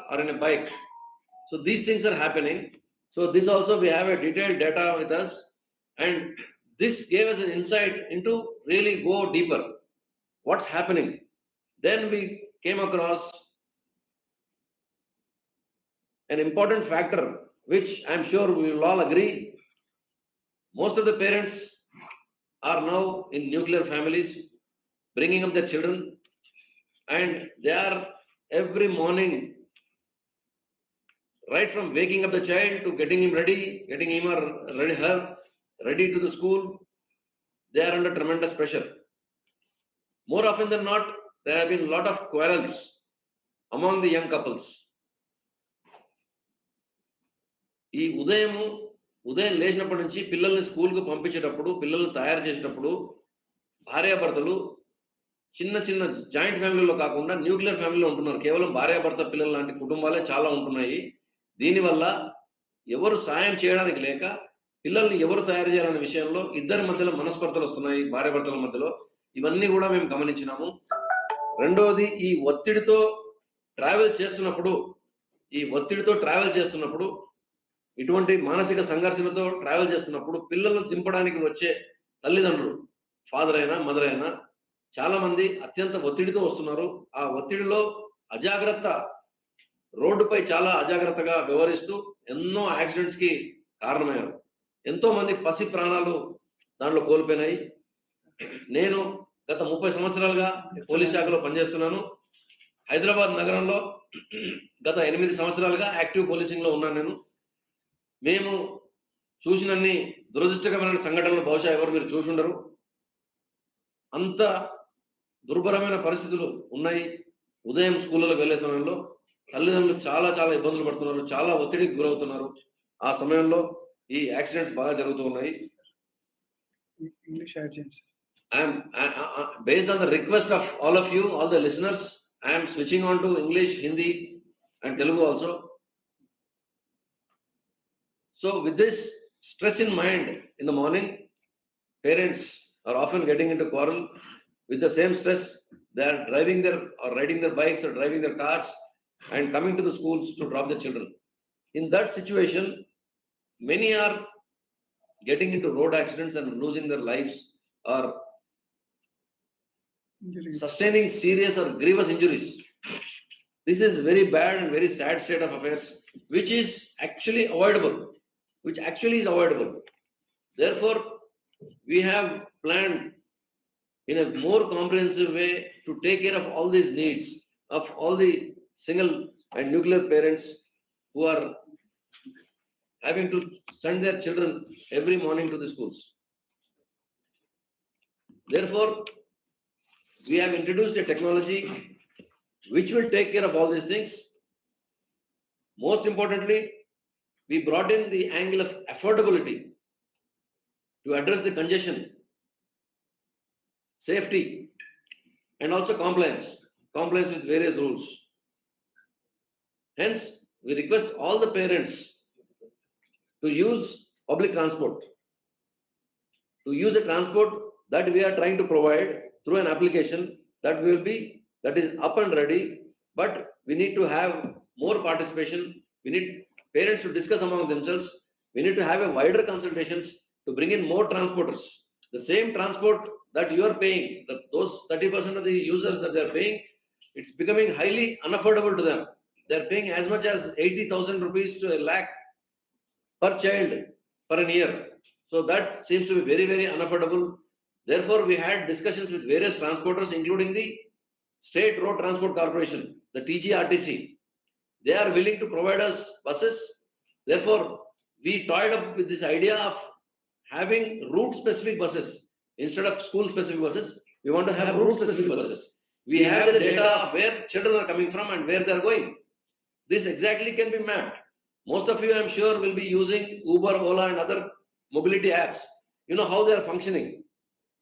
or in a bike. So these things are happening. So this also we have a detailed data with us, and this gave us an insight into really go deeper. What's happening? Then we came across an important factor, which I'm sure we will all agree. Most of the parents are now in nuclear families, bringing up their children, and they are every morning, right from waking up the child to getting him ready, getting him or her ready to the school, they are under tremendous pressure. More often than not, there have been a lot of quarrels among the young couples. ఈ ఉదయం లేచినప్పటి నుంచి పిల్లల్ని స్కూల్కి పంపించేటప్పుడు, పిల్లల్ని తయారు చేసేటప్పుడు భార్యాభర్తలు చిన్న చిన్న జాయింట్ ఫ్యామిలీలో కాకుండా న్యూక్లియర్ ఫ్యామిలీలో ఉంటున్నారు. కేవలం భార్యాభర్త పిల్లలు లాంటి కుటుంబాలే చాలా ఉంటున్నాయి. దీనివల్ల ఎవరు సాయం చేయడానికి లేక పిల్లల్ని ఎవరు తయారు చేయాలనే విషయంలో ఇద్దరి మధ్యలో మనస్పర్ధలు వస్తున్నాయి, భార్యాభర్తల మధ్యలో. ఇవన్నీ కూడా మేము గమనించినాము. రెండవది, ఈ ఒత్తిడితో ట్రావెల్ చేస్తున్నప్పుడు ఇటువంటి మానసిక సంఘర్షణతో ట్రావెల్ చేస్తున్నప్పుడు పిల్లలను దింపడానికి వచ్చే తల్లిదండ్రులు, ఫాదర్ అయినా మదర్ అయినా, చాలా మంది అత్యంత ఒత్తిడితో వస్తున్నారు. ఆ ఒత్తిడిలో రోడ్డుపై చాలా అజాగ్రత్తగా వ్యవహరిస్తూ ఎన్నో యాక్సిడెంట్స్ కి కారణమయ్యారు. ఎంతో మంది పసి ప్రాణాలు దాంట్లో కోల్పోయినాయి. నేను గత 30 సంవత్సరాలుగా పోలీస్ శాఖలో పనిచేస్తున్నాను. హైదరాబాద్ నగరంలో గత 8 సంవత్సరాలుగా యాక్టివ్ పోలీసింగ్ లో ఉన్నాను నేను. మేము చూసినన్ని దురదృష్టకరమైన సంఘటనలు బహుశా ఎవరు మీరు చూసి ఉండరు. అంత దుర్భరమైన పరిస్థితులు ఉన్నాయి. ఉదయం స్కూళ్ళకు వెళ్లే సమయంలో తల్లిదండ్రులు చాలా చాలా ఇబ్బందులు పడుతున్నారు, చాలా ఒత్తిడికి గురవుతున్నారు. ఆ సమయంలో ఈ యాక్సిడెంట్స్ బాగా జరుగుతూ ఉన్నాయి. Based on the request of all of you, all the listeners, I am switching on to English, Hindi and Telugu also. So with this stress in mind, in the morning, parents are often getting into quarrel. With the same stress, they are riding their bikes or driving their cars and coming to the schools to drop the children. In that situation, many are getting into road accidents and losing their lives or sustaining serious or grievous injuries. This is very bad and very sad state of affairs, which is actually avoidable. Therefore, we have planned in a more comprehensive way to take care of all these needs of all the single and nuclear parents who are having to send their children every morning to the schools. Therefore, we have introduced a technology which will take care of all these things. Most importantly, we brought in the angle of affordability to address the congestion, safety, and also compliance with various rules. Hence, we request all the parents to use public transport, to use a transport that we are trying to provide through an application that is up and ready, but we need to have more participation. We need parents to discuss among themselves. We need to have a wider consultations to bring in more transporters. The same transport that you are paying, those 30% of the users that they are paying, it's becoming highly unaffordable to them. They are paying as much as 80,000 rupees to 1 lakh per child per an year. So that seems to be very, very unaffordable. Therefore, we had discussions with various transporters, including the State Road Transport Corporation, the TGRTC. They are willing to provide us buses. Therefore, we toyed up with this idea of having route-specific buses. Instead of school-specific buses, we want to have route-specific buses. We have the data of where children are coming from and where they are going. This exactly can be mapped. Most of you, I'm sure, will be using Uber, Ola, and other mobility apps. You know how they are functioning,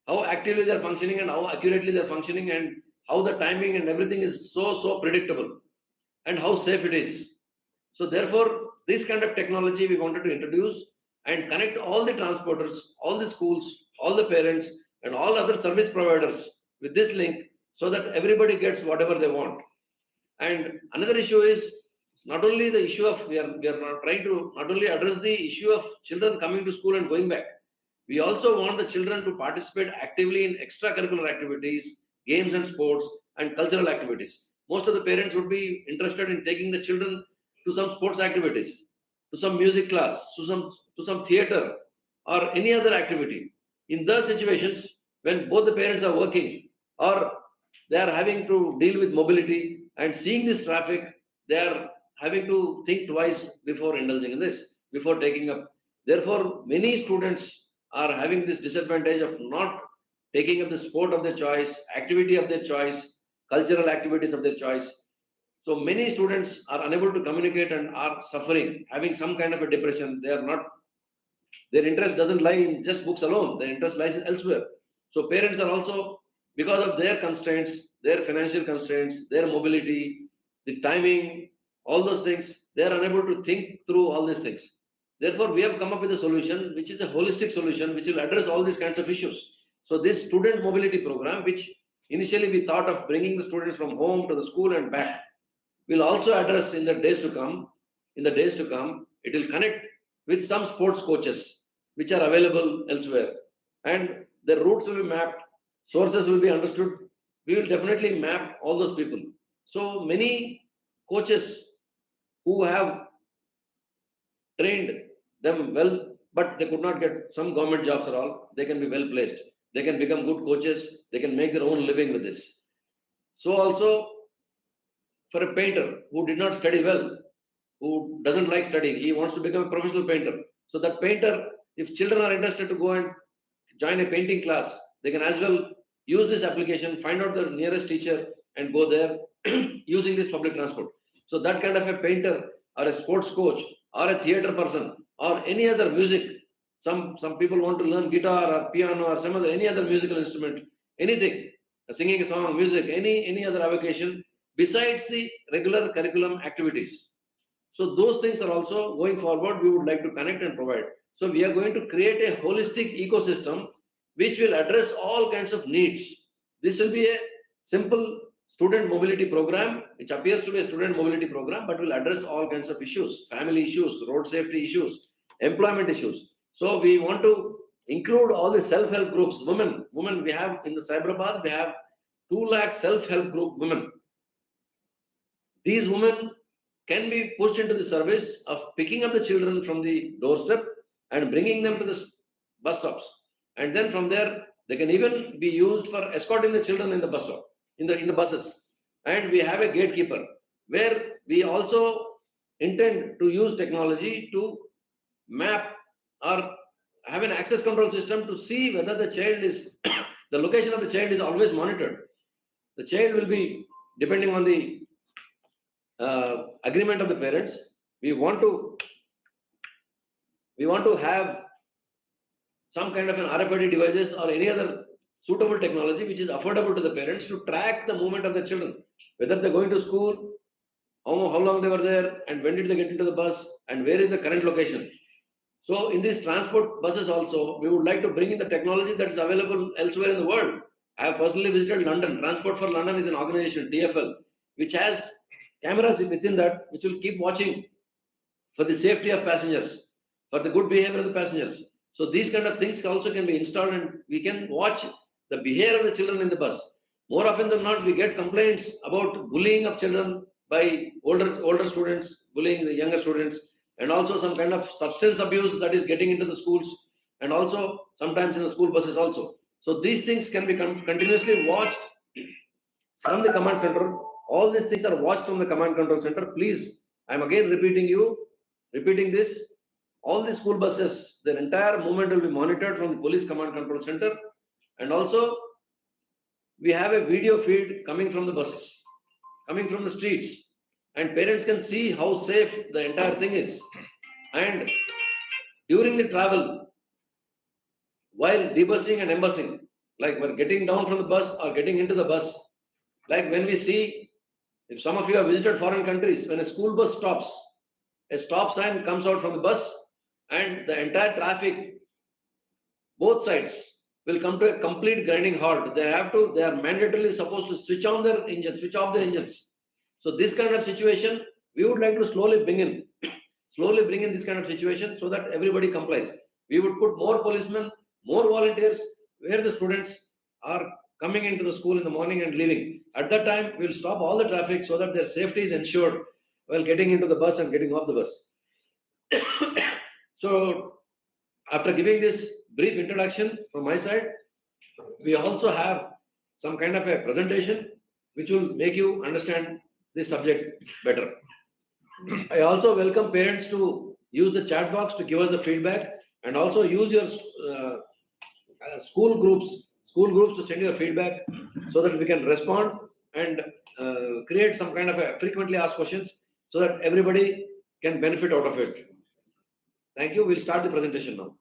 how actively they are functioning, and how accurately they are functioning, and how the timing and everything is so predictable, and how safe it is. So therefore, this kind of technology we wanted to introduce and connect all the transporters, all the schools, all the parents, and all other service providers with this link so that everybody gets whatever they want. And another issue is not only the issue of, we are not trying to not only address the issue of children coming to school and going back. We also want the children to participate actively in extracurricular activities, games and sports, and cultural activities. Most of the parents would be interested in taking the children to some sports activities, to some music class, to some theater, or any other activity. In those situations, when both the parents are working or they are having to deal with mobility and seeing this traffic, they are having to think twice before indulging in this, before taking up. Therefore, many students are having this disadvantage of not taking up the sport of their choice, activity of their choice, cultural activities of their choice. So many students are unable to communicate and are suffering, having some kind of a depression. They are not, their interest doesn't lie in just books alone. Their interest lies elsewhere. So parents are also, because of their constraints, their financial constraints, their mobility, the timing, all those things, they are unable to think through all these things. Therefore, we have come up with a solution, which is a holistic solution, which will address all these kinds of issues. So this student mobility program, which initially we thought of bringing the students from home to the school and back, will also address in the days to come. In the days to come, it will connect with some sports coaches which are available elsewhere, and the routes will be mapped, sources will be understood. We will definitely map all those people. So many coaches who have trained them well, but they could not get some government jobs at all, they can be well placed. They can become good coaches. They can make their own living with this. So also, for a painter who did not study well, who doesn't like studying, he wants to become a professional painter. So that painter, if children are interested to go and join a painting class, they can as well use this application, find out the nearest teacher and go there using this public transport. So that kind of a painter or a sports coach or a theater person or any other music, some people want to learn guitar or piano or some other, any other musical instrument, anything, singing a song, music, any other avocation besides the regular curriculum activities. So those things are also going forward, we would like to connect and provide. So we are going to create a holistic ecosystem which will address all kinds of needs. This will be a simple student mobility program, which appears to be a student mobility program, but will address all kinds of issues, family issues, road safety issues, employment issues. So we want to include all the self-help groups, women, we have in the Hyderabad, we have 2 lakh self-help group women. These women can be pushed into the service of picking up the children from the doorstep and bringing them to the bus stops. And then from there, they can even be used for escorting the children in the bus stop, in the buses. And we have a gatekeeper where we also intend to use technology to map or have an access control system to see whether the child is, the location of the child is always monitored. The child will be, depending on the agreement of the parents, we want to have some kind of an RFID devices or any other suitable technology which is affordable to the parents to track the movement of the children, whether they're going to school, how long they were there, and when did they get into the bus, and where is the current location. So in these transport buses also, we would like to bring in the technology that is available elsewhere in the world. I have personally visited London. Transport for London is an organization, TfL, which has cameras within that, which will keep watching for the safety of passengers, for the good behavior of the passengers. So these kind of things also can be installed and we can watch the behavior of the children in the bus. More often than not, we get complaints about bullying of children by older students, bullying the younger students, and also some kind of substance abuse that is getting into the schools, and also sometimes in the school buses also. So these things can be continuously watched from the command center. All these things are watched from the command control center. Please, I'm again repeating this. All the school buses, their entire movement will be monitored from the police command control center. And also, we have a video feed coming from the buses, coming from the streets. And parents can see how safe the entire thing is. And during the travel, while debusing and embussing, like we're getting down from the bus or getting into the bus, like when we see, if some of you have visited foreign countries, when a school bus stops, a stop sign comes out from the bus and the entire traffic, both sides, will come to a complete grinding halt. They are mandatorily supposed to switch off their engines. So this kind of situation, We would like to slowly bring in this kind of situation so that everybody complies. We would put more policemen, more volunteers where the students are coming into the school in the morning and leaving. At that time, we'll stop all the traffic so that their safety is ensured while getting into the bus and getting off the bus. So, after giving this brief introduction from my side, we also have some kind of a presentation which will make you understand this subject better. I also welcome parents to use the chat box to give us the feedback, and also use your school groups to send your feedback so that we can respond and create some kind of a frequently asked questions so that everybody can benefit out of it. Thank you. We'll start the presentation now.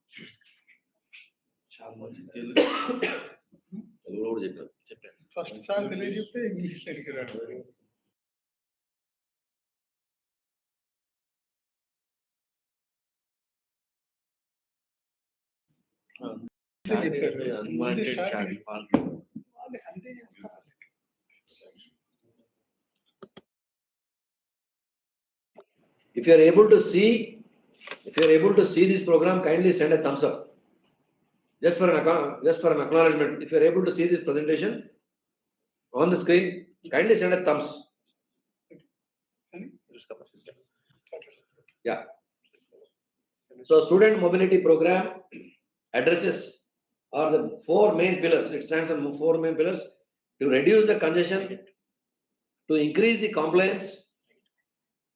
First time English. Unwanted chat. If you are able to see this program, kindly send a thumbs up. Just for an acknowledgement. If you are able to see this presentation on the screen, kindly send a thumbs. Yeah. So, student mobility program addresses are the four main pillars. It stands on four main pillars: to reduce the congestion, to increase the compliance,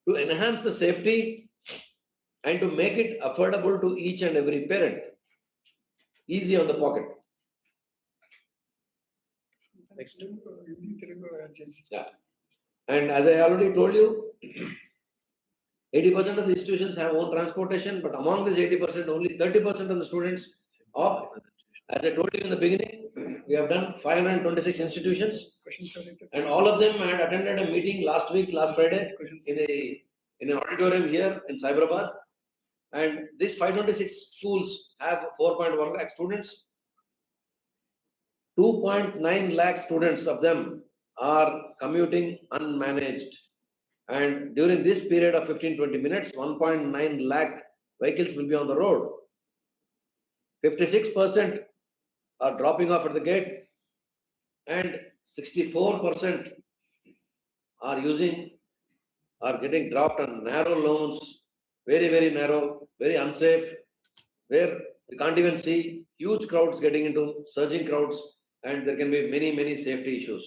to enhance the safety, and to make it affordable to each and every parent. Easy on the pocket. Next. Yeah. And as I already told you, 80% of the institutions have own transportation, but among this 80%, only 30% of the students of, as I told you in the beginning, we have done 526 institutions, and all of them had attended a meeting last Friday, in an auditorium here in Hyderabad. And these 526 schools have 4.1 lakh students. 2.9 lakh students of them are commuting unmanaged. And during this period of 15-20 minutes, 1.9 lakh vehicles will be on the road. 56% are dropping off at the gate, and 64% are getting dropped on narrow lanes, very, very narrow, very unsafe, where you can't even see huge crowds getting into, surging crowds, and there can be many, many safety issues.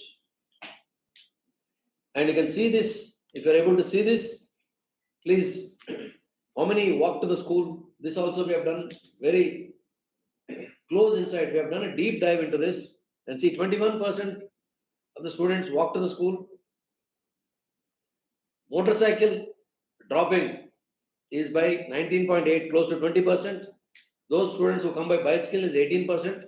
And you can see this, if you're able to see this, please, how many walk to the school? This also we have done very close insight. We have done a deep dive into this, and see 21% of the students walk to the school. Motorcycle dropping is by 19.8, close to 20%. Those students who come by bicycle is 18%.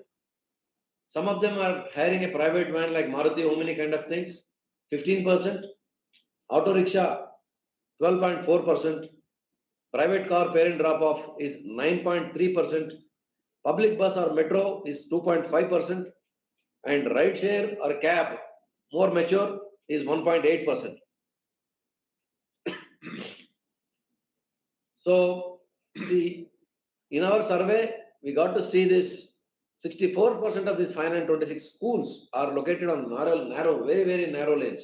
Some of them are hiring a private van like Maruti, Omni kind of things, 15%. Auto rickshaw, 12.4%. Private car parent drop-off is 9.3%. Public bus or metro is 2.5%. And ride share or cab, more mature, is 1.8%. So, in our survey, we got to see this. 64% of these 526 schools are located on narrow, very, very narrow lanes.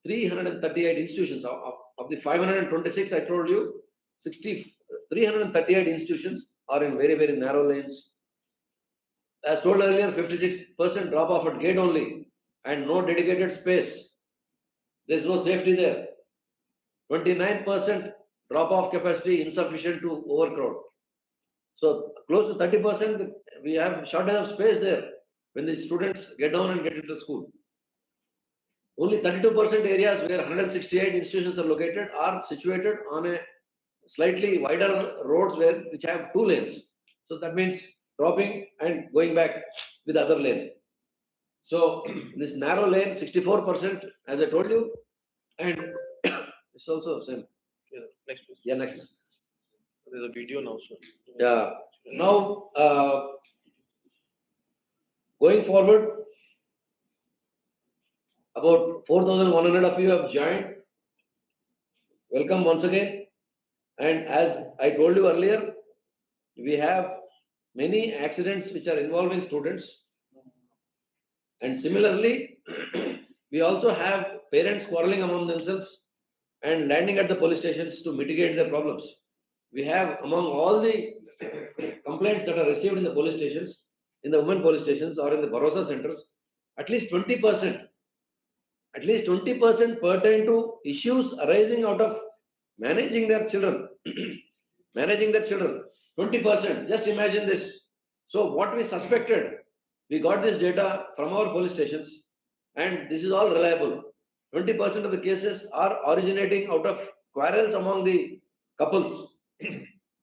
338 institutions. Of the 526, I told you, 338 institutions are in very, very narrow lanes. As told earlier, 56% drop off at gate only, and no dedicated space. There is no safety there. 29% drop off capacity insufficient to overcrowd. So close to 30%, we have shortage of space there when the students get down and get into school. Only 32% areas where 168 institutions are located are situated on a slightly wider roads which have two lanes. So that means dropping and going back with the other lane. So this narrow lane, 64%, as I told you, and it's also same. Yeah, next. Yeah, next. There's a video now, sir. Yeah. Now, going forward, about 4,100 of you have joined. welcome once again. And as I told you earlier, we have many accidents which are involving students. And similarly, we also have parents quarreling among themselves and landing at the police stations to mitigate their problems. We have among all the complaints that are received in the police stations, in the women police stations or in the Bharosa centers, at least 20% pertain to issues arising out of managing their children. Managing their children. 20%. Just imagine this. So what we suspected, we got this data from our police stations, and this is all reliable. 20% of the cases are originating out of quarrels among the couples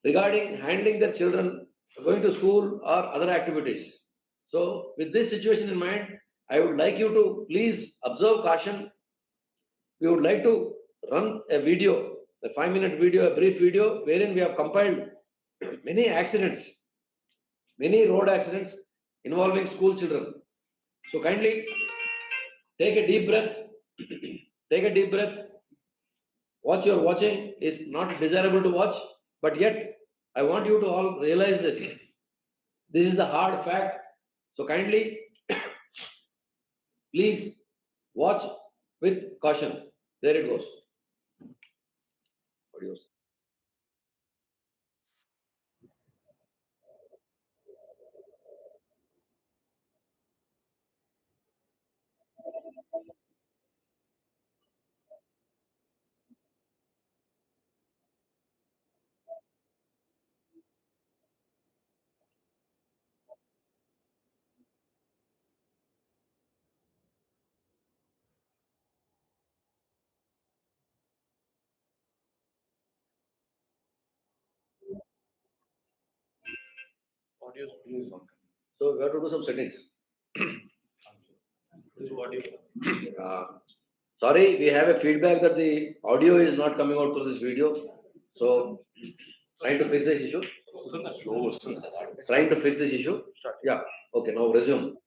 regarding handling their children, going to school or other activities. So with this situation in mind, I would like you to please observe caution. We would like to run a video, a 5-minute video, a brief video, wherein we have compiled many accidents, many road accidents involving school children. So kindly take a deep breath. Take a deep breath. What you are watching is not desirable to watch, but yet I want you to all realize this. This is the hard fact. So kindly, please watch with caution. There it goes. Audios. Audio is not So we have to do some settings. audio. Sorry, we have a feedback that the audio is not coming out through this video. So trying to fix this issue. Trying to fix this issue. Yeah. Okay. Now resume.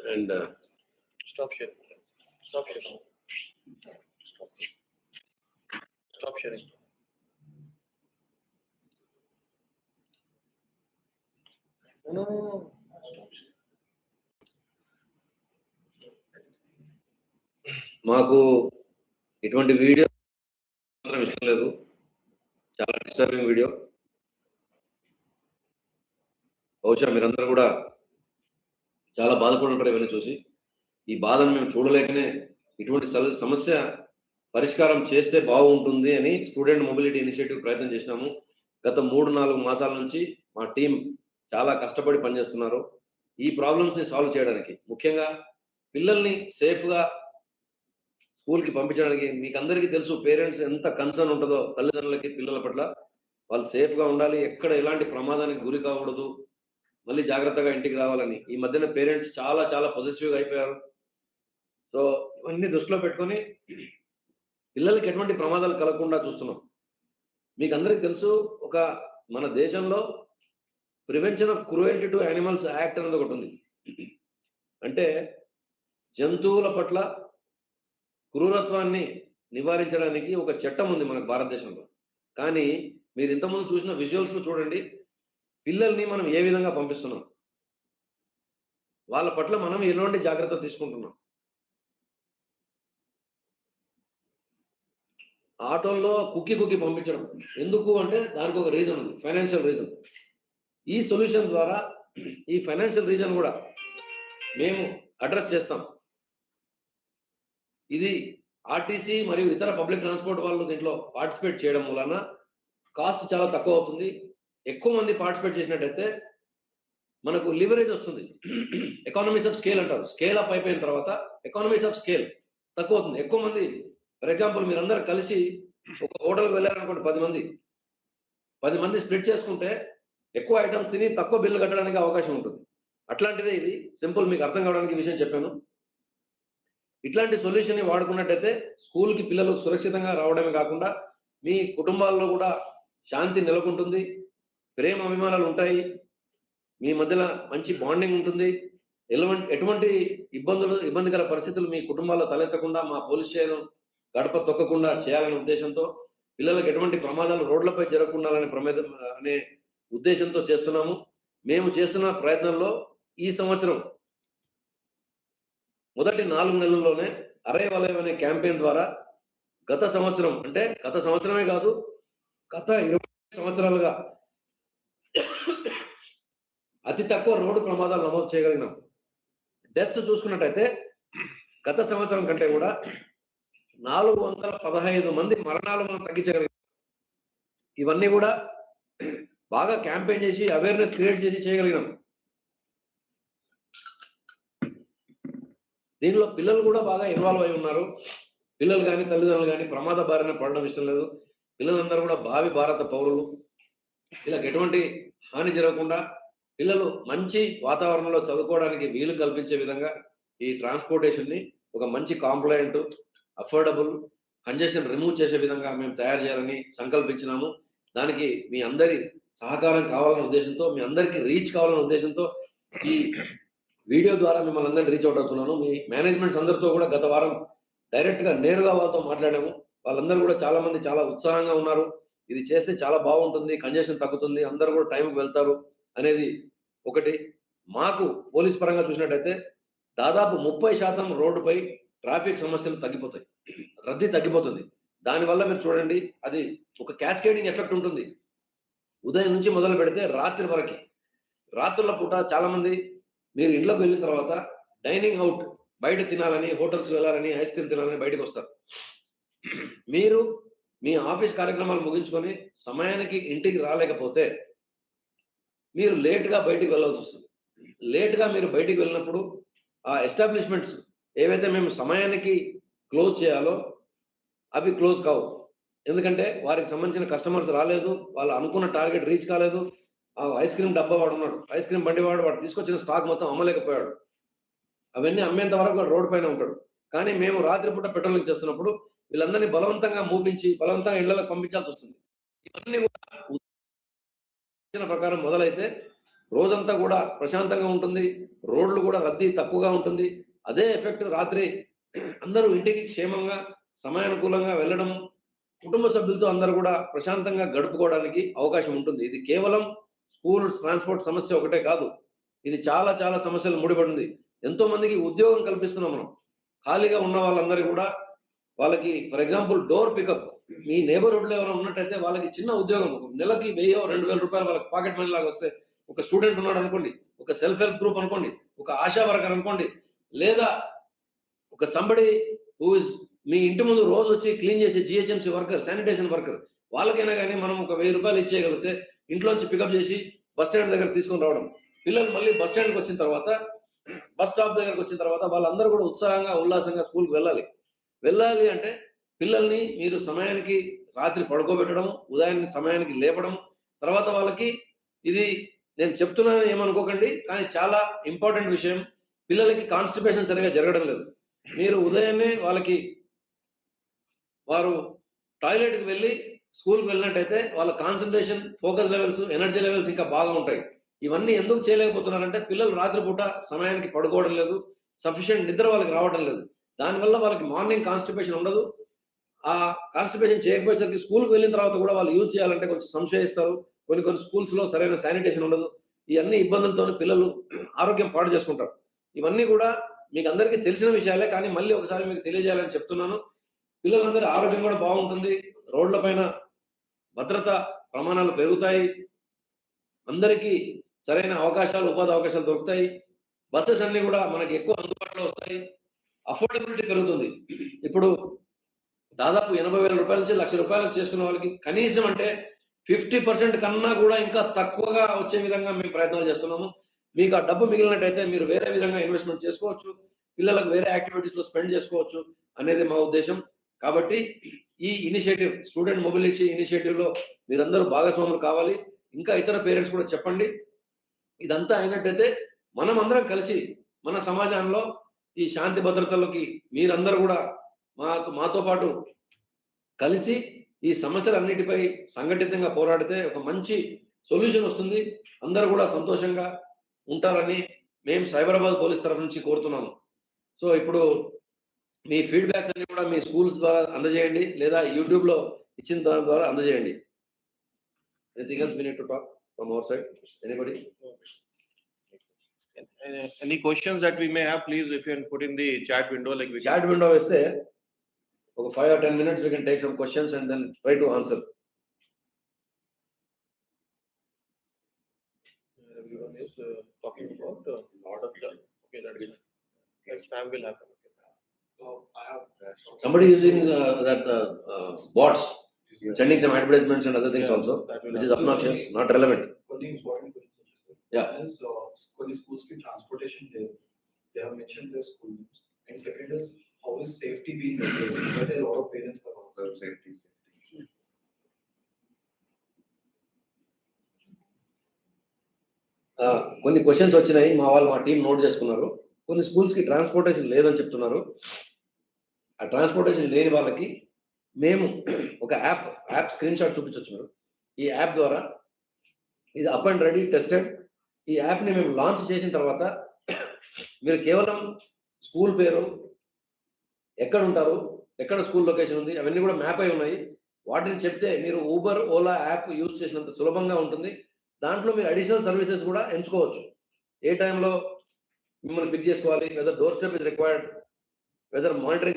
And Stop sharing. Stop sharing. Stop sharing. No. మాకు ఇటువంటి video ఇష్టం లేదు, చాలా disturbing video. బహుశా మీరందరూ కూడా చాలా బాధపడుతుంటారు ఇవన్నీ చూసి. ఈ బాధను మేము చూడలేకనే ఇటువంటి సమస్య పరిష్కారం చేస్తే బాగుంటుంది అని స్టూడెంట్ మొబిలిటీ ఇనిషియేటివ్ ప్రయత్నం చేసినాము. గత 3-4 మాసాల నుంచి మా టీం చాలా కష్టపడి పనిచేస్తున్నారు ఈ ప్రాబ్లమ్స్ని సాల్వ్ చేయడానికి. ముఖ్యంగా పిల్లల్ని సేఫ్గా స్కూల్కి పంపించడానికి. మీకు అందరికీ తెలుసు పేరెంట్స్ ఎంత కన్సర్న్ ఉంటుందో తల్లిదండ్రులకి పిల్లల పట్ల. వాళ్ళు సేఫ్గా ఉండాలి, ఎక్కడ ఎలాంటి ప్రమాదానికి గురి కాకూడదు, మళ్ళీ జాగ్రత్తగా ఇంటికి రావాలని. ఈ మధ్యన పేరెంట్స్ చాలా చాలా పొజిటివ్గా అయిపోయారు. సో ఇవన్నీ దృష్టిలో పెట్టుకొని పిల్లలకి ఎటువంటి ప్రమాదాలు కలగకుండా చూస్తున్నాం. మీకు అందరికీ తెలుసు, ఒక మన దేశంలో prevention of cruelty to animals act అనేది ఒకటి ఉంది. అంటే జంతువుల పట్ల క్రూరత్వాన్ని నివారించడానికి ఒక చట్టం ఉంది మనకు భారతదేశంలో. కానీ మీరు ఇంతకుముందు చూసిన విజువల్స్ను చూడండి, పిల్లల్ని మనం ఏ విధంగా పంపిస్తున్నాం, వాళ్ళ పట్ల మనం ఎలాంటి జాగ్రత్త తీసుకుంటున్నాం. ఆటోల్లో కుక్కి పంపించడం ఎందుకు అంటే దానికి ఒక రీజన్ ఉంది, ఫైనాన్షియల్ రీజన్. ఈ సొల్యూషన్ ద్వారా ఈ ఫైనాన్షియల్ రీజన్ కూడా మేము అడ్రస్ చేస్తాం. ఇది ఆర్టీసీ మరియు ఇతర పబ్లిక్ ట్రాన్స్పోర్ట్ వాళ్ళు దీంట్లో పార్టిసిపేట్ చేయడం వలన కాస్ట్ చాలా తక్కువ అవుతుంది. ఎక్కువ మంది పార్టిసిపేట్ చేసినట్టయితే మనకు లివరేజ్ వస్తుంది. ఎకానమీస్ ఆఫ్ స్కేల్ అంటారు. స్కేల్ అప్ అయిపోయిన తర్వాత ఎకానమీస్ ఆఫ్ స్కేల్ తక్కువ అవుతుంది. ఎక్కువ మంది, ఫర్ ఎగ్జాంపుల్ మీరందరూ కలిసి ఒక హోటల్కి వెళ్ళారనుకోండి, 10 మంది స్ప్లిట్ చేసుకుంటే ఎక్కువ ఐటమ్స్ తిని తక్కువ బిల్లు కట్టడానికి అవకాశం ఉంటుంది. అట్లాంటిదే ఇది. సింపుల్, మీకు అర్థం కావడానికి విషయం చెప్పాను. ఇట్లాంటి సొల్యూషన్ని వాడుకున్నట్టయితే స్కూల్కి పిల్లలు సురక్షితంగా రావడమే కాకుండా మీ కుటుంబాల్లో కూడా శాంతి నెలకొంటుంది, ప్రేమ అభిమానాలు ఉంటాయి, మీ మధ్యలో మంచి బాండింగ్ ఉంటుంది. ఎటువంటి ఇబ్బందికర పరిస్థితులు మీ కుటుంబాల్లో తలెత్తకుండా మా పోలీస్ స్టేషన్ గడప తొక్కకుండా చేయాలనే ఉద్దేశంతో, పిల్లలకు ఎటువంటి ప్రమాదాలు రోడ్లపై జరగకుండా అనే ఉద్దేశంతో చేస్తున్నాము. మేము చేస్తున్న ప్రయత్నంలో ఈ సంవత్సరం మొదటి 4 నెలల్లోనే అరే వలయం అనే క్యాంపెయిన్ ద్వారా గత సంవత్సరమే కాదు, గత 20 సంవత్సరాలుగా అతి తక్కువ రోడ్డు ప్రమాదాలు నమోదు చేయగలిగినాం. డెత్స్ చూసుకున్నట్టయితే గత సంవత్సరం కంటే కూడా 415 మంది మరణాలు మనం తగ్గించగలిగాం. ఇవన్నీ కూడా బాగా క్యాంపెయిన్ చేసి అవేర్నెస్ క్రియేట్ చేసి చేయగలిగినాం. దీనిలో పిల్లలు కూడా బాగా ఇన్వాల్వ్ అయి ఉన్నారు. పిల్లలు కానీ తల్లిదండ్రులు కానీ ప్రమాద బారిన పడడం ఇష్టం లేదు. పిల్లలందరూ కూడా భావి భారత పౌరులు. వీళ్ళకి ఎటువంటి హాని జరగకుండా పిల్లలు మంచి వాతావరణంలో చదువుకోవడానికి వీలు కల్పించే విధంగా ఈ ట్రాన్స్పోర్టేషన్ని ఒక మంచి కాంప్లైంట్, అఫోర్డబుల్, కంజెషన్ రిమూవ్ చేసే విధంగా మేము తయారు చేయాలని సంకల్పించినాము. దానికి మీ అందరి సహకారం కావాలనే ఉద్దేశంతో, మీ అందరికీ రీచ్ కావాలనే ఉద్దేశంతో ఈ వీడియో ద్వారా మిమ్మల్ని అందరినీ రీచ్ అవుట్ అవుతున్నాను. మీ మేనేజ్మెంట్స్ అందరితో కూడా గత వారం డైరెక్ట్గా నేరుగా వాళ్ళతో మాట్లాడాము. వాళ్ళందరూ కూడా చాలా మంది చాలా ఉత్సాహంగా ఉన్నారు. ఇది చేస్తే చాలా బాగుంటుంది, కంజెషన్ తగ్గుతుంది, అందరూ కూడా టైంకి వెళ్తారు అనేది ఒకటి. మాకు పోలీస్ పరంగా చూసినట్టయితే దాదాపు 30% రోడ్డుపై ట్రాఫిక్ సమస్యలు తగ్గిపోతాయి, రద్దీ తగ్గిపోతుంది. దానివల్ల మీరు చూడండి, అది ఒక క్యాస్కేడింగ్ ఎఫెక్ట్ ఉంటుంది. ఉదయం నుంచి మొదలు పెడితే రాత్రి వరకు. రాత్రుల పూట చాలా మంది మీరు ఇంట్లోకి వెళ్ళిన తర్వాత డైనింగ్ అవుట్, బయట తినాలని, హోటల్స్ వెళ్ళాలని, ఐస్ క్రీమ్ తినాలని బయటకు వస్తారు. మీరు మీ ఆఫీస్ కార్యక్రమాలు ముగించుకొని సమయానికి ఇంటికి రాలేకపోతే మీరు లేట్గా బయటికి వెళ్ళాల్సి వస్తుంది. లేట్గా మీరు బయటికి వెళ్ళినప్పుడు ఆ ఎస్టాబ్లిష్మెంట్స్ ఏవైతే మేము సమయానికి క్లోజ్ చేయాలో అవి క్లోజ్ కావు. ఎందుకంటే వారికి సంబంధించిన కస్టమర్స్ రాలేదు, వాళ్ళు అనుకున్న టార్గెట్ రీచ్ కాలేదు. ఆ ఐస్ క్రీమ్ డబ్బా వాడు ఉన్నాడు, ఐస్ క్రీమ్ బండి వాడు తీసుకొచ్చిన స్టాక్ మొత్తం అమ్మలేకపోయాడు. అవన్నీ అమ్మేంత వరకు వాడు రోడ్డు పైన ఉంటాడు. కానీ మేము రాత్రిపూట పెట్రోలింగ్ చేస్తున్నప్పుడు వీళ్ళందరినీ బలవంతంగా మూపించి బలవంతంగా ఇళ్లకు పంపించాల్సి వస్తుంది. ఇవన్నీ కూడా ప్రకారం మొదలైతే రోజంతా కూడా ప్రశాంతంగా ఉంటుంది, రోడ్లు కూడా రద్దీ తక్కువగా ఉంటుంది. అదే ఎఫెక్ట్ రాత్రి అందరూ ఇంటికి క్షేమంగా సమయానుకూలంగా వెళ్ళడం, కుటుంబ సభ్యులతో అందరూ కూడా ప్రశాంతంగా గడుపుకోవడానికి అవకాశం ఉంటుంది. ఇది కేవలం స్కూల్ ట్రాన్స్పోర్ట్ సమస్య ఒకటే కాదు, ఇది చాలా చాలా సమస్యలు ముడిపడింది. ఎంతో మందికి ఉద్యోగం కల్పిస్తున్నాం మనం. ఖాళీగా ఉన్న వాళ్ళందరూ కూడా వాళ్ళకి ఫర్ ఎగ్జాంపుల్ డోర్ పికప్, మీ neighborhood లో ఎవరైనా ఉన్నట్టయితే వాళ్ళకి చిన్న ఉద్యోగం, నెలకి 1000-2000 రూపాయలు వాళ్ళకి పాకెట్ మనీ లాగా వస్తే, ఒక స్టూడెంట్ ఉన్నాడు అనుకోండి, ఒక సెల్ఫ్ హెల్ప్ గ్రూప్ అనుకోండి, ఒక ఆశా వర్కర్ అనుకోండి, లేదా ఒక సంబడి హూ ఇస్ మీ ఇంటి ముందు రోజు వచ్చి క్లీన్ చేసే జిహెచ్ఎంసీ వర్కర్, శానిటేషన్ వర్కర్, వాళ్ళకైనా కానీ మనం ఒక 1000 రూపాయలు ఇచ్చేయగలిగితే ఇంట్లోంచి పికప్ చేసి బస్ స్టాండ్ దగ్గర తీసుకొని రావడం, పిల్లలు మళ్ళీ బస్ స్టాండ్కి వచ్చిన తర్వాత, బస్ స్టాప్ దగ్గరకు వచ్చిన తర్వాత వాళ్ళందరూ కూడా ఉత్సాహంగా ఉల్లాసంగా స్కూల్కి వెళ్ళాలి అంటే పిల్లల్ని మీరు సమయానికి రాత్రి పడుకోబెట్టడం, ఉదయాన్నే సమయానికి లేపడం, తర్వాత వాళ్ళకి ఇది నేను చెప్తున్నాను ఏమనుకోకండి, కానీ చాలా ఇంపార్టెంట్ విషయం. పిల్లలకి కాన్స్టిపేషన్ సరిగా జరగడం లేదు. మీరు ఉదయాన్నే వాళ్ళకి వారు టాయిలెట్కి వెళ్ళి స్కూల్కి వెళ్ళినట్టయితే వాళ్ళ concentration, focus levels, energy levels ఇంకా బాగా ఉంటాయి. ఇవన్నీ ఎందుకు చేయలేకపోతున్నారంటే పిల్లలు రాత్రిపూట సమయానికి పడుకోవడం లేదు, సఫిషియెంట్ నిద్ర వాళ్ళకి రావడం లేదు. దానివల్ల వాళ్ళకి మార్నింగ్ కాన్స్టిపేషన్ ఉండదు. ఆ కాన్స్టిపేషన్ చేయకపోయేసరికి స్కూల్కి వెళ్ళిన తర్వాత కూడా వాళ్ళు యూజ్ చేయాలంటే కొంచెం సంశయిస్తారు. కొన్ని స్కూల్స్లో సరైన శానిటేషన్ ఉండదు. ఈ అన్ని ఇబ్బందులతో పిల్లలు ఆరోగ్యం పాడు చేసుకుంటారు. ఇవన్నీ కూడా మీకు అందరికీ తెలిసిన విషయాలే, కానీ మళ్ళీ ఒకసారి మీకు తెలియజేయాలని చెప్తున్నాను. పిల్లలందరి ఆరోగ్యం కూడా బాగుంటుంది, రోడ్ల పైన భద్రత ప్రమాణాలు పెరుగుతాయి, అందరికీ సరైన అవకాశాలు, ఉపాధి అవకాశాలు దొరుకుతాయి, బస్సెస్ అన్ని కూడా మనకి ఎక్కువ అందుబాటులో వస్తాయి, అఫోర్డబిలిటీ పెరుగుతుంది. ఇప్పుడు దాదాపు 80,000 రూపాయల నుంచి 1,00,000 రూపాయలకు చేసుకున్న వాళ్ళకి కనీసం అంటే 50% కన్నా కూడా ఇంకా తక్కువగా వచ్చే విధంగా మేము ప్రయత్నాలు చేస్తున్నాము. మీకు ఆ డబ్బు మిగిలినట్టయితే మీరు వేరే విధంగా ఇన్వెస్ట్మెంట్ చేసుకోవచ్చు, పిల్లలకు వేరే యాక్టివిటీస్ లో స్పెండ్ చేసుకోవచ్చు అనేది మా ఉద్దేశం. కాబట్టి ఈ ఇనిషియేటివ్, స్టూడెంట్ మొబిలిటీ ఇనిషియేటివ్ లో మీరందరూ భాగస్వాములు కావాలి. ఇంకా ఇతర పేరెంట్స్ కూడా చెప్పండి. ఇదంతా అయినట్టయితే మనం అందరం కలిసి మన సమాజంలో ఈ శాంతి భద్రతలకి మీరందరూ కూడా మాతో పాటు కలిసి ఈ సమస్యలన్నిటిపై సంఘటితంగా పోరాడితే ఒక మంచి సొల్యూషన్ వస్తుంది. అందరూ కూడా సంతోషంగా ఉంటారని మేము సైబరాబాద్ పోలీస్ తరఫు నుంచి కోరుతున్నాము. సో ఇప్పుడు మీ ఫీడ్బ్యాక్స్ అన్ని కూడా మీ స్కూల్స్ ద్వారా అందజేయండి, లేదా యూట్యూబ్ లో ఇచ్చిన దాని ద్వారా అందజేయండి. Anything else we need to talk from our side? Anybody? Any questions that we may have, please, if you can put in the chat window, like we chat window is there. Okay, 5 or 10 minutes we can take some questions and then try to answer. Everyone is talking about lot of the, okay, that is like spam will happen. So I have Somebody using that bots, sending some advertisements and other things also, which is obnoxious, not relevant. Yeah. So కొన్ని schools ki transportation they have mentioned their school names. And second is, how is safety being addressed? But a lot of parents are also safety. కొన్ని questions వచ్చినాయి, మా team note చేసుకున్నారు. కొన్ని schools కి transportation లేదని చెప్తున్నారు. ఆ ట్రాన్స్పోర్టేషన్ లేని వాళ్ళకి మేము ఒక యాప్ స్క్రీన్ షాట్ చూపించవచ్చు. మీరు ఈ యాప్ ద్వారా, ఇది అప్ అండ్ రెడీ టెస్టెడ్. ఈ యాప్ని మేము లాంచ్ చేసిన తర్వాత మీరు కేవలం స్కూల్ పేరు, ఎక్కడ ఉంటారు, ఎక్కడ స్కూల్ లొకేషన్ ఉంది, అవన్నీ కూడా మ్యాప్ అయి ఉన్నాయి. వాటిని చెప్తే మీరు ఊబర్, ఓలా యాప్ యూజ్ చేసినంత సులభంగా ఉంటుంది. దాంట్లో మీరు అడిషనల్ సర్వీసెస్ కూడా ఎంచుకోవచ్చు. ఏ టైంలో మిమ్మల్ని పిక్ చేసుకోవాలి, whether door step is required, whether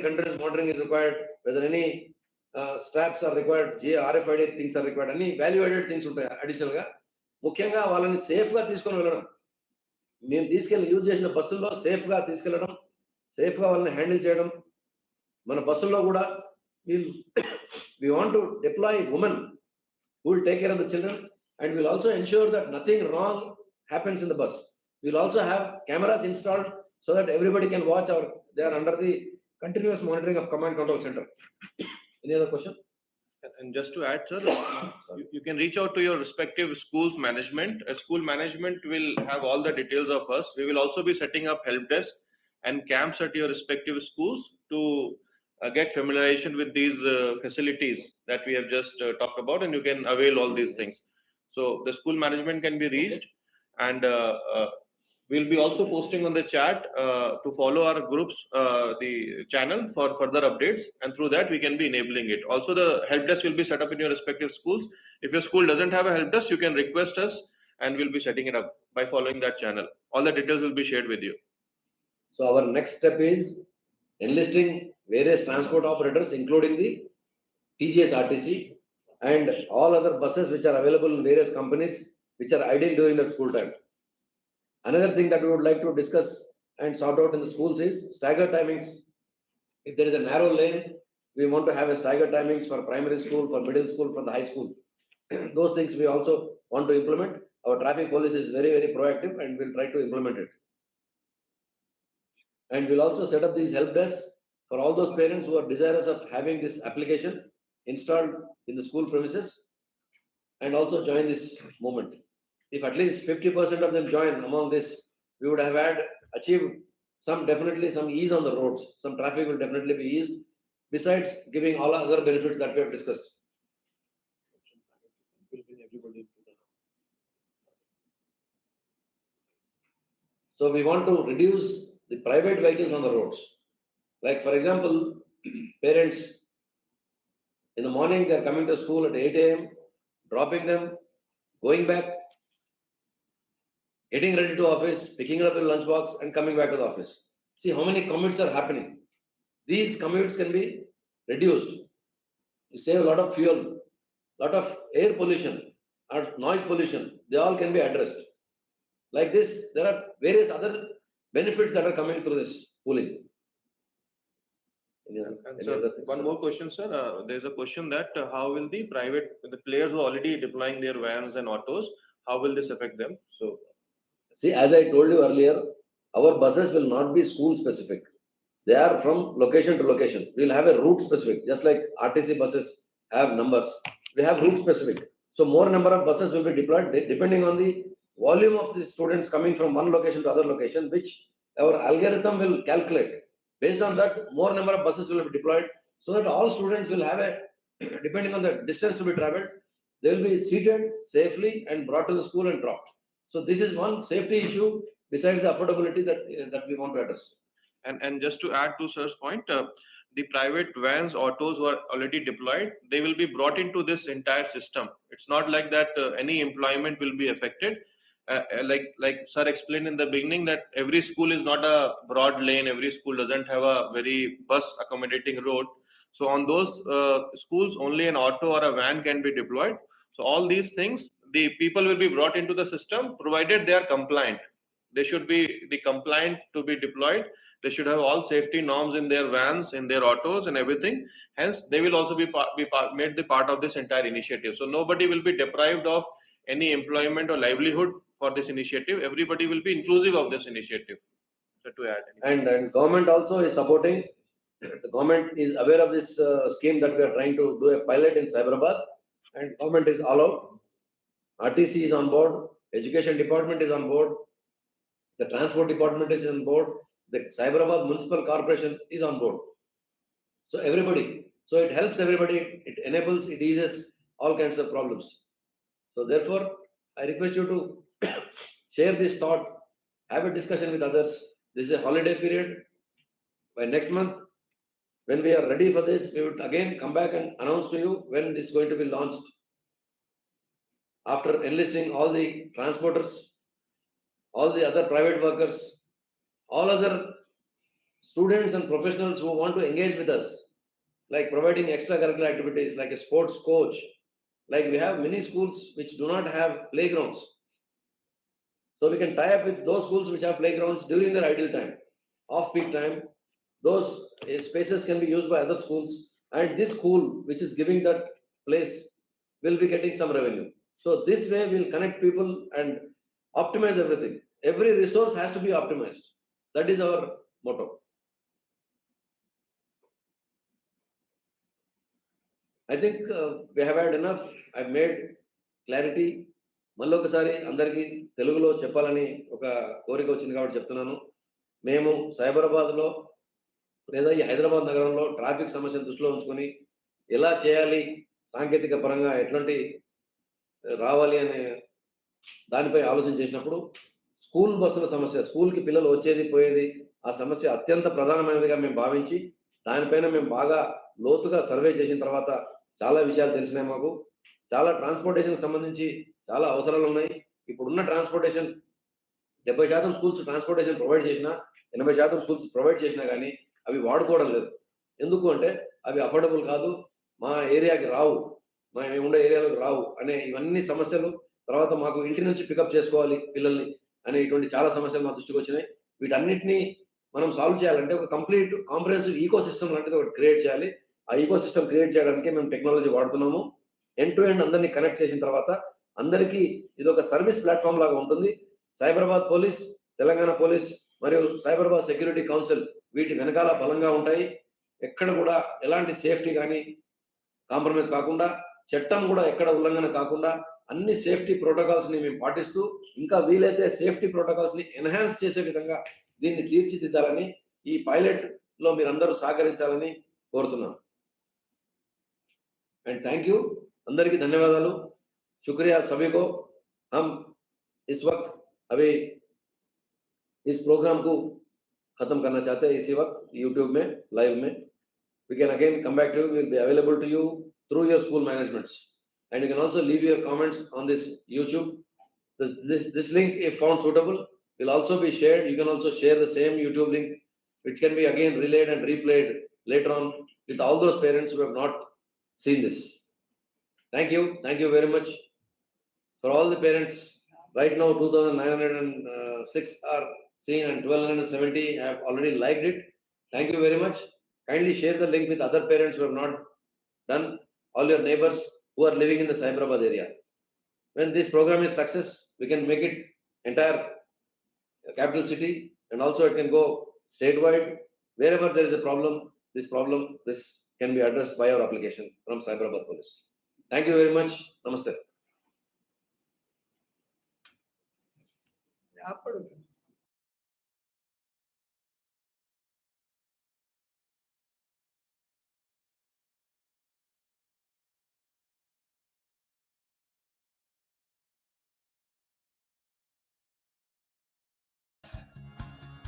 continuous monitoring is required, whether any straps are required, RFID things are required, any value added things ఉంటాయి అడిషనల్ గా. ముఖ్యంగా వాళ్ళని సేఫ్ గా తీసుకొని వెళ్ళడం, మేము తీసుకెళ్ళి యూజ్ చేసిన బస్సుల్లో సేఫ్ గా తీసుకెళ్ళడం, సేఫ్ గా వాళ్ళని హ్యాండిల్ చేయడం. మన బస్సుల్లో కూడా we want to deploy women who will take care of the children, and we'll also ensure that nothing wrong happens in the bus. We'll also have cameras installed so that everybody can watch they are under the continuous monitoring of command control center. Any other question? And just to add, sir, you can reach out to your respective schools management. A school management will have all the details of us. We will also be setting up help desk and camps at your respective schools to get familiarization with these facilities that we have just talked about, and you can avail all these things. So the school management can be reached. And we'll be also posting on the chat to follow our groups, the channel for further updates, and through that we can be enabling it. Also, the help desk will be set up in your respective schools. If your school doesn't have a help desk, you can request us and we'll be setting it up by following that channel. All the details will be shared with you. So our next step is enlisting various transport operators, including the TGS RTC and all other buses which are available in various companies which are idle during the school time. Another thing that we would like to discuss and sort out in the schools is stagger timings. If there is a narrow lane, we want to have a stagger timings for primary school, for middle school, for the high school. Those things we also want to implement. Our traffic police is very, very proactive and we'll try to implement it. And we'll also set up these help desks for all those parents who are desirous of having this application installed in the school premises and also join this movement. If at least 50% of them join among this, we would have achieved definitely some ease on the roads. Some traffic will definitely be eased, besides giving all other benefits that we have discussed. So we want to reduce the private vehicles on the roads. Like for example, parents in the morning, they are coming to school at 8 a.m., dropping them, going back, getting ready to office, picking up their lunchbox and coming back to the office. See how many commutes are happening. These commutes can be reduced. You save a lot of fuel, lot of air pollution or noise pollution. They all can be addressed. Like this, there are various other benefits that are coming through this pooling. Sir, one more question, sir. There's a question that how will the players who are already deploying their vans and autos, how will this affect them? So, see, as I told you earlier, our buses will not be school specific. They are from location to location. We'll have a route specific, just like RTC buses have numbers. We have route specific. So more number of buses will be deployed depending on the volume of the students coming from one location to other location, which our algorithm will calculate. Based on that, more number of buses will be deployed so that all students will have depending on the distance to be traveled, they will be seated safely and brought to the school and dropped. So this is one safety issue besides the affordability that we want to address. And just to add to sir's point, the private vans, autos who are already deployed, they will be brought into this entire system. It's not like that any employment will be affected. Like sir explained in the beginning that every school is not a broad lane, every school doesn't have a very bus accommodating road. So on those schools, only an auto or a van can be deployed. So all these things, the people will be brought into the system provided they are compliant. They should be compliant to be deployed. They should have all safety norms in their vans, in their autos and everything. Hence, they will also be made the part of this entire initiative. So nobody will be deprived of any employment or livelihood for this initiative. Everybody will be inclusive of this initiative. So to add. And government also is supporting. The government is aware of this scheme that we are trying to do a pilot in Hyderabad, and government is all out. RTC is on board. Education department is on board. The transport department is on board. The Hyderabad Municipal Corporation is on board. So everybody. So it helps everybody. It enables. It eases all kinds of problems. So therefore, I request you to share this thought. Have a discussion with others. This is a holiday period. By next month, when we are ready for this, we would again come back and announce to you when this is going to be launched. After enlisting all the transporters, all the other private workers, all other students and professionals who want to engage with us, like providing extracurricular activities, like a sports coach, like we have many schools which do not have playgrounds. So we can tie up with those schools which have playgrounds during their ideal time, off-peak time. Those spaces can be used by other schools, and this school which is giving that place will be getting some revenue. So this way we'll connect people and optimize everything. Every resource has to be optimized. That is our motto. I think we have had enough. I've made clarity. మళ్ళీ ఒకసారి అందరికీ తెలుగులో చెప్పాలని ఒక కోరిక వచ్చింది కాబట్టి చెప్తున్నాను. మేము సైబరాబాద్లో లేదా ఈ హైదరాబాద్ నగరంలో ట్రాఫిక్ సమస్యను దృష్టిలో ఉంచుకొని ఎలా చేయాలి, సాంకేతిక పరంగా ఎట్లాంటి రావాలి అనే దానిపై ఆలోచన చేసినప్పుడు స్కూల్ బస్సుల సమస్య, స్కూల్కి పిల్లలు వచ్చేది పోయేది, ఆ సమస్య అత్యంత ప్రధానమైనదిగా మేము భావించి దానిపైన మేము బాగా లోతుగా సర్వే చేసిన తర్వాత చాలా విషయాలు తెలిసినాయి మాకు. చాలా ట్రాన్స్పోర్టేషన్ సంబంధించి చాలా అవసరాలు ఉన్నాయి. ఇప్పుడున్న ట్రాన్స్పోర్టేషన్ 70% స్కూల్స్ ట్రాన్స్పోర్టేషన్ ప్రొవైడ్ చేసినా, 80% స్కూల్స్ ప్రొవైడ్ చేసినా కానీ అవి వాడుకోవడం లేదు. ఎందుకు అంటే అవి అఫోర్డబుల్ కాదు, మా ఏరియాకి రావు, మేము ఉండే ఏరియాలోకి రావు అనే ఇవన్నీ సమస్యలు. తర్వాత మాకు ఇంటి నుంచి పికప్ చేసుకోవాలి పిల్లల్ని అనే ఇటువంటి చాలా సమస్యలు మా దృష్టికి వచ్చినాయి. వీటన్నిటిని మనం సాల్వ్ చేయాలంటే ఒక కంప్లీట్ కాంప్రహెన్సివ్ ఈకో సిస్టమ్ లాంటిది ఒకటి క్రియేట్ చేయాలి. ఆ ఈకో సిస్టమ్ క్రియేట్ చేయడానికి మేము టెక్నాలజీ వాడుతున్నాము. ఎండ్ టు ఎండ్ అందరినీ కనెక్ట్ చేసిన తర్వాత అందరికీ ఇది ఒక సర్వీస్ ప్లాట్ఫామ్ లాగా ఉంటుంది. సైబరాబాద్ పోలీస్, తెలంగాణ పోలీస్ మరియు సైబరాబాద్ సెక్యూరిటీ కౌన్సిల్ వీటి వెనకాల బలంగా ఉంటాయి. ఎక్కడ కూడా ఎలాంటి సేఫ్టీ కానీ కాంప్రమైజ్ కాకుండా, చట్టం కూడా ఎక్కడ ఉల్లంఘన కాకుండా అన్ని సేఫ్టీ ప్రోటోకాల్స్ ని మేము పాటిస్తూ ఇంకా వీలైతే సేఫ్టీ ప్రోటోకాల్స్ ని ఎన్హాన్స్ చేసే విధంగా దీన్ని తీర్చిదిద్దాలని ఈ పైలట్ లో మీరందరూ సహకరించాలని కోరుతున్నాను. एंड थैंक यू, अंदर की धन्यवादालु, शुक्रिया सभी को. हम इस वक्त अभी इस प्रोग्राम को खत्म करना चाहते हैं इसी वक्त यूट्यूब में लाइव में. We can again come back to you, will be available to you through your school managements, and you can also leave your comments on this YouTube. This link, if found suitable, will also be shared. You can also share the same YouTube link, which can be again relayed and replayed later on with all those parents who have not seen this. Thank you very much for all the parents. Right now 2906 are seen and 1270 have already liked it. Thank you very much. Kindly share the link with other parents who have not done, all your neighbors who are living in the Hyderabad area. When this program is success, we can make it entire capital city, and also it can go statewide. Wherever there is a problem, this can be addressed by our application from Hyderabad Police. Thank you very much. Namaste.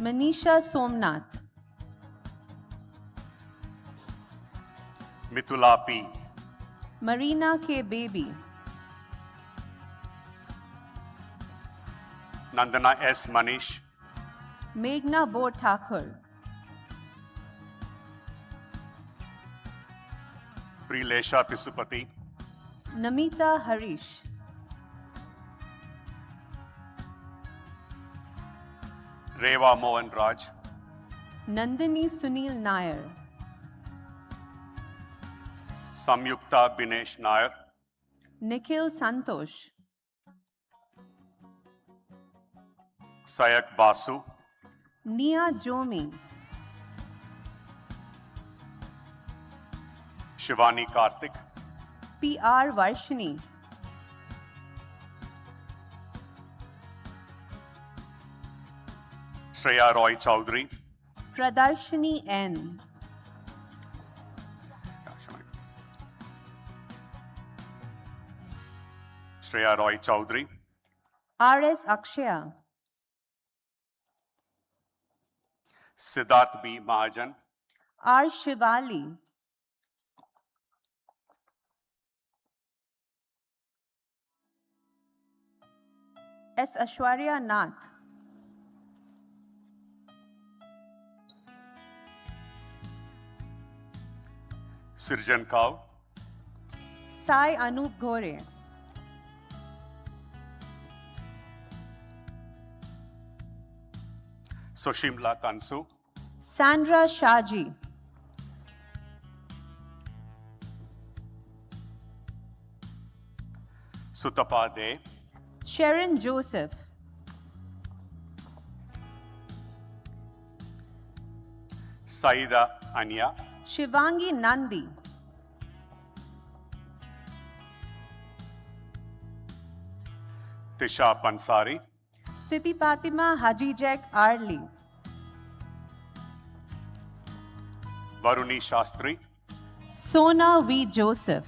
Manisha Somnath, Mithula P, Marina K. Baby, Nandana S. Manish, Meghna Bo Thakur, Prilesha Pisupati, Namita Harish, Reva Mohan Raj, Nandini Sunil Nair, Samyukta Binesh Nair, Nikhil Santosh, Sayak Basu, Nia Jomi, Shivani Karthik, P.R. Varshini, Shreya Roy Chowdhury, Pradarshini N, Shreya Roy Chowdhury, R.S. Akshaya, Siddharth B. Mahajan, R. Shivali, S. Ashwarya Nath, Sirjan Kaur, Sai Anup Ghore, Sushimla Kansu, Sandra Shaji, Sutapa De, Sharon Joseph, Saida Anya, Shivangi Nandi, Tisha Pansari, Siti Fatima Haji Jack Arli, Varuni Shastri, Sona V. Joseph,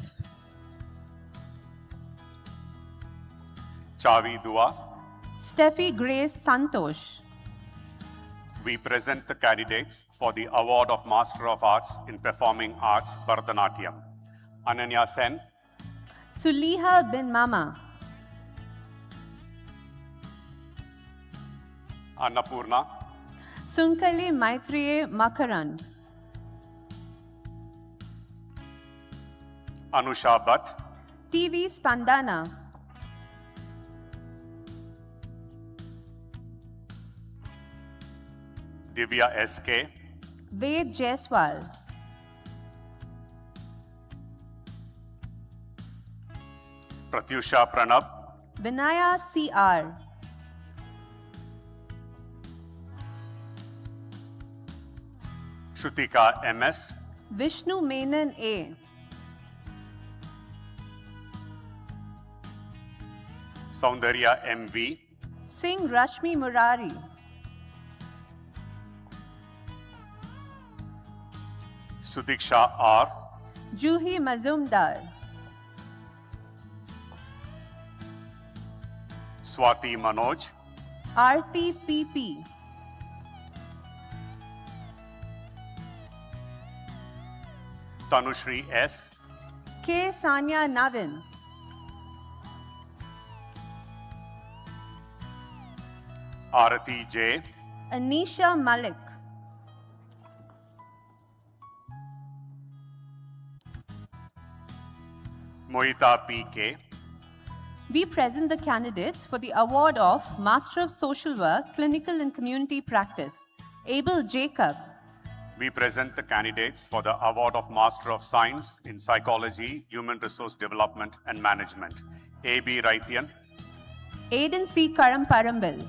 Chavi Dua. Steffi Grace Santosh. We present the candidates for the Award of Master of Arts in Performing Arts, Bharatanatyam. Ananya Sen, Suliha bin Mama. Annapurna, Sunkali Maitriye Makaran. Anusha Bhatt, TV Spandana. Divya SK, Ved Jaiswal. Pratyusha Pranab, Vinaya CR. Shrutika MS, Vishnu Menon A. Saundarya MV, Singh Rashmi Murari. Sudiksha R, Juhi Mazumdar. Swati Manoj, Aarti PP. Tanushri S, K. Sanya Navin. Arati J, Anisha Malik. Moita PK, We present the candidates for the award of Master of Social Work, Clinical and Community Practice. Abel Jacob. we present the candidates for the Award of Master of Science in Psychology, Human Resource Development and Management. A.B. Raityan, Aiden C. Karamparambil.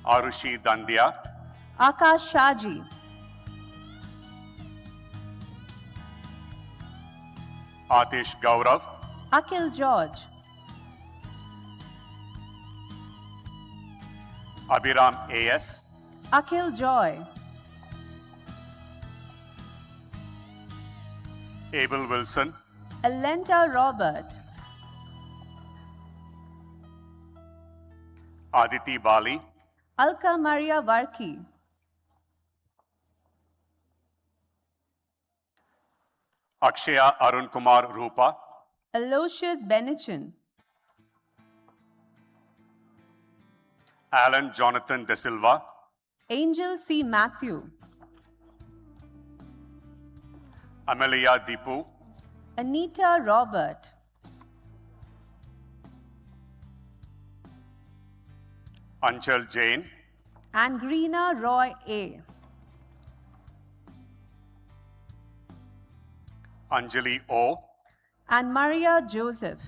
Arushi Dandia, Akash Shaji. Atish Gaurav, Akil George. Abhiram A.S., Akil Joy. Abel Wilson, Alenta Robert. Aditi Bali, Alka Maria Varki. Akshaya Arun Kumar Rupa, Aloysius Benichin. Alan Jonathan De Silva, Angel C. Matthew. Amelia Deepu, Anita Robert. Anchal Jain, Angrina Roy A. Anjali O, and Maria Joseph.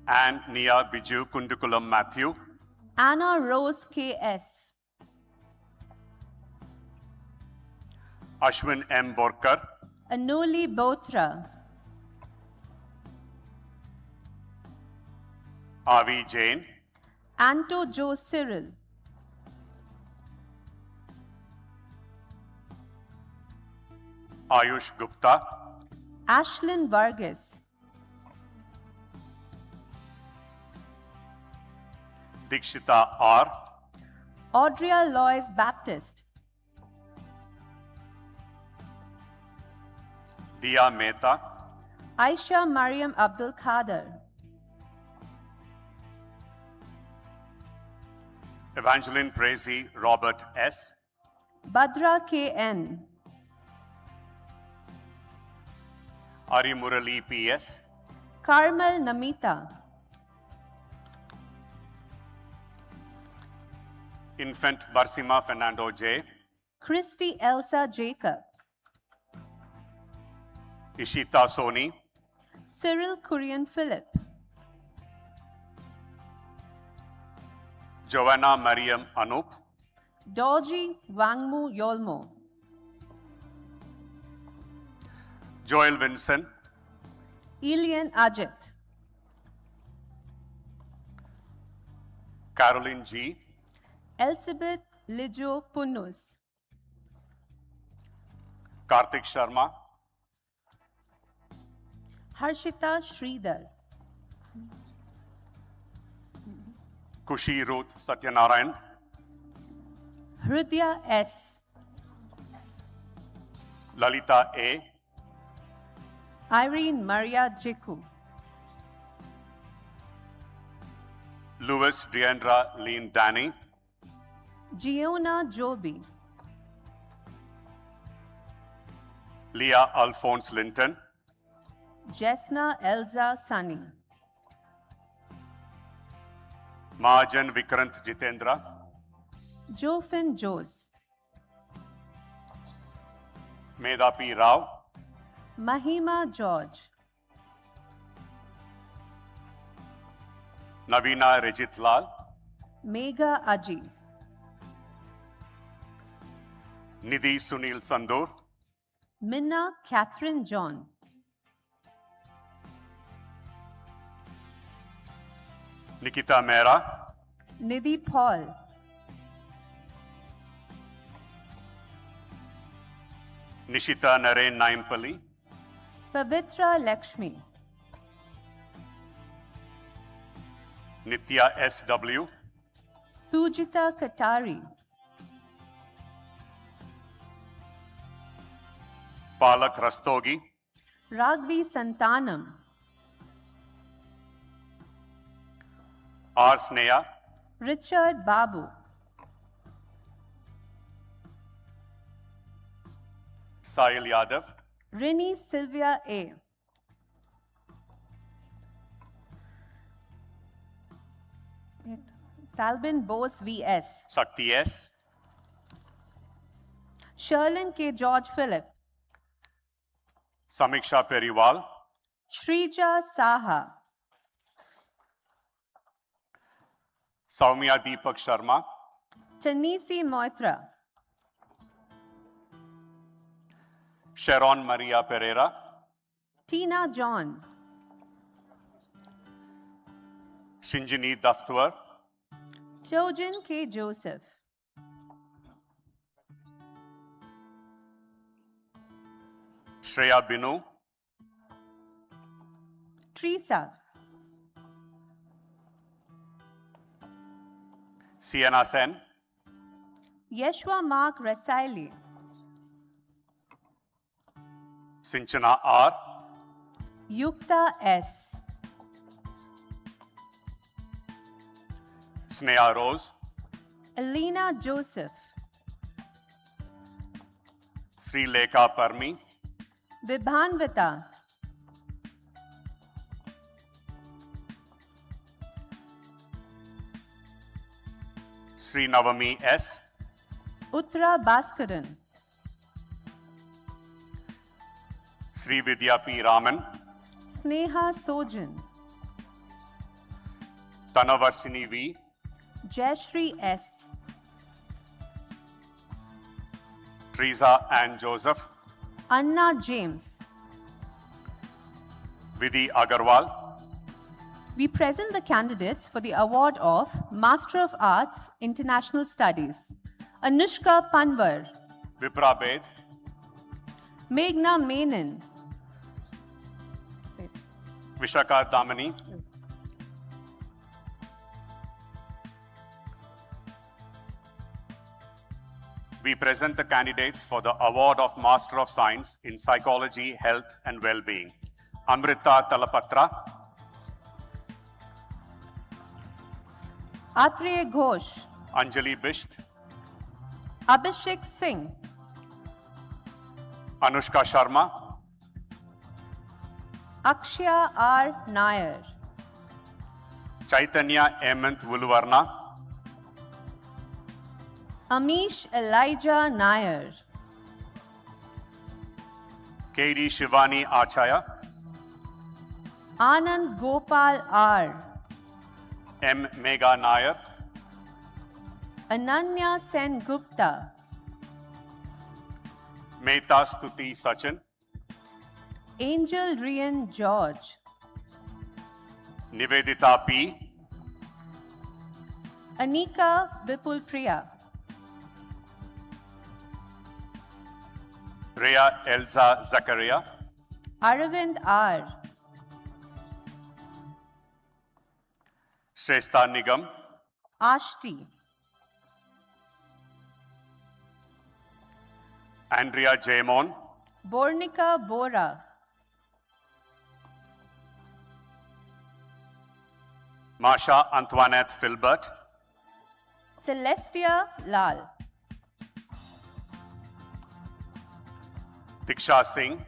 and Nia Biju Kundukulam Matthew, Anna Rose K.S. Ashwin M. Borkar, Anuli Botra. Avi Jain, Anto Joe Cyril. Ayush Gupta, Ashlyn Vargas. Dikshita R, Audria Lois Baptist. Dia Mehta, Aisha Mariam Abdul Khader. Evangeline Prezi Robert S, Badra K.N. Ari Murali P.S, Carmel Namita. Infant Barsima Fernando J, Christy Elsa Jacob. Ishita Soni, Cyril Kurian Philip. Joanna Mariam Anup, Dorji Wangmu Yolmo. Joel Vincent, Ilian Ajit. Caroline G, Elizabeth Lijo Punus. Karthik Sharma, Harshita Sridhar, Kushi Ruth Satyanarayan, Hridya S, Lalita A, Irene Maria Jiku, Louis Deandra Lean Danny, Giona Joby, Leah Alphonse Linton, Jesna Elza Sunny, Mahajan Vikrant Jitendra, Jofin Jose, Medapi Rao, Mahima George, Navina Rejit Lal, Megha Aji, Nidhi Sunil Sandur, Minna Catherine John, Nikita Mehra, Nidhi Paul, Nishita Naren Naimpally, Pavitra Lakshmi, Nitya S.W., Pujita Katari, Palak Rastogi, Ragvi Santanam, R. Sneha, Richard Babu, Sahil Yadav, Rini Sylvia A, Salbin Bose V.S., Shakti S., Sherlyn K. George Philip, Samiksha Periwal, Shrija Saha, Saumya Deepak Sharma, Tanisi Moitra, Sharon Maria Pereira, Tina John, Shinjini Daftwar, Chojin K. Joseph, Shreya Binu, Teresa, Sienna Sen, Yeshua Mark Rasaili, Sinchana R., Yukta S, Sneha Rose, Elena Joseph, Sri Lekha Parmi, Vibhanvita, Sri Navami S., Uttara Bhaskaran, Sri Vidya P. Raman, Sneha Sojan, Tanavarsini V., Jayashri S, Teresa Ann Joseph, Anna James. Vidhi Agarwal, We present the candidates for the award of Master of Arts, International Studies. Anushka Panwar, Vipra Bed, Meghna Menon, Vishaka Damani, we present the candidates for the award of Master of Science in Psychology, Health and Well-being. Amrita Talapatra, Atreya Ghosh, Anjali Bisht, Abhishek Singh, Anushka Sharma, Akshya R. Nair, Chaitanya Hemant Vuluvarna, Amish Elijah Nair, K.D. Shivani Achaya, Anand Gopal R, M. Megha Nair, Ananya Sen Gupta, Mehta Stuti Sachin, Angel Rian George, Nivedita P., Anika Vipul Priya, Rhea Elza Zakaria, Aravind R. Shrestha Nigam, Ashti. Andrea Jaimon, Bornika Bora. Masha Antoinette Filbert, Celestia Lal. Diksha Singh,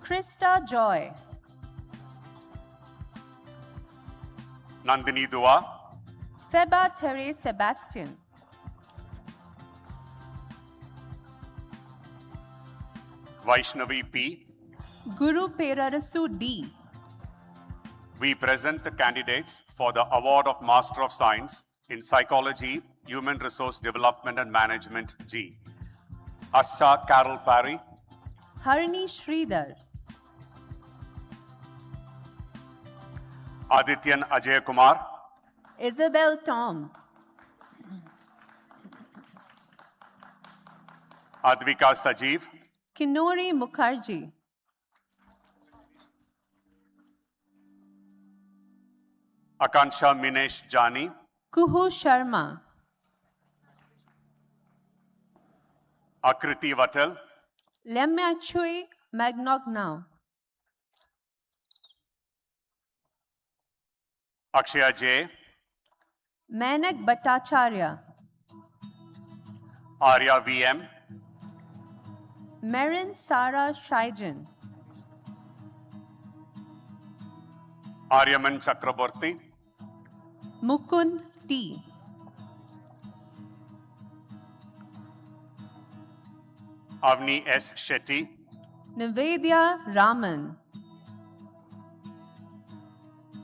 Krista Joy. Nandini Dua, Feba Therese Sebastian. Vaishnavi P. Guru Perarasu D. We present the candidates for the Award of Master of Science in Psychology, Human Resource Development and Management G. Ascha Carol Parry, Harini Sridhar. Adityan Ajay Kumar, Isabel Tom. Advika Sajeev, Kinori Mukherjee. Akansha Minesh Jani, Kuhu Sharma. Akriti Vatal, Lemachui Magnognau. Akshaya J, Manak Bhattacharya. Arya VM, Marin Sara Shaijan. Aryaman Chakraborty, Mukund T. Avni S. Shetty, Nivedya Raman.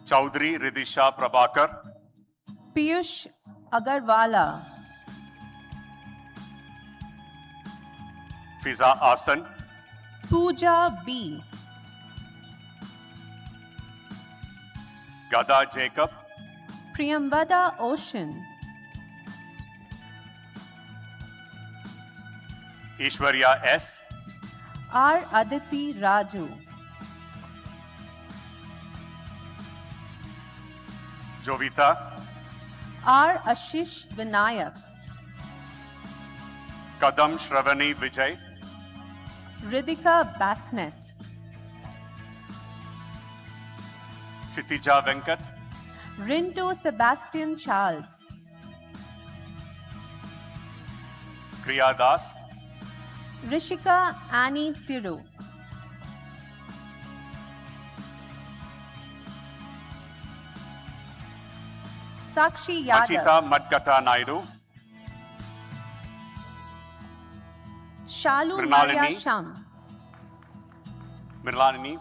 Chaudhary Ridisha Prabhakar, Piyush Agarwala. Fiza Asan, Pooja B. Gada Jacob, Priyambada Ocean. Ishwarya S, R. Aditi Raju. Jovita, R. Ashish Vinayak. Kadam Shravani Vijay, Ridhika Basnet. Kshitija Venkat, Rinto Sebastian Charles. Kriya Das, Rishika Annie Thiru. Sakshi Yadav. Achita Madgata Naidu, Shalu Mrinalini. Maria Sham. Mirlanini,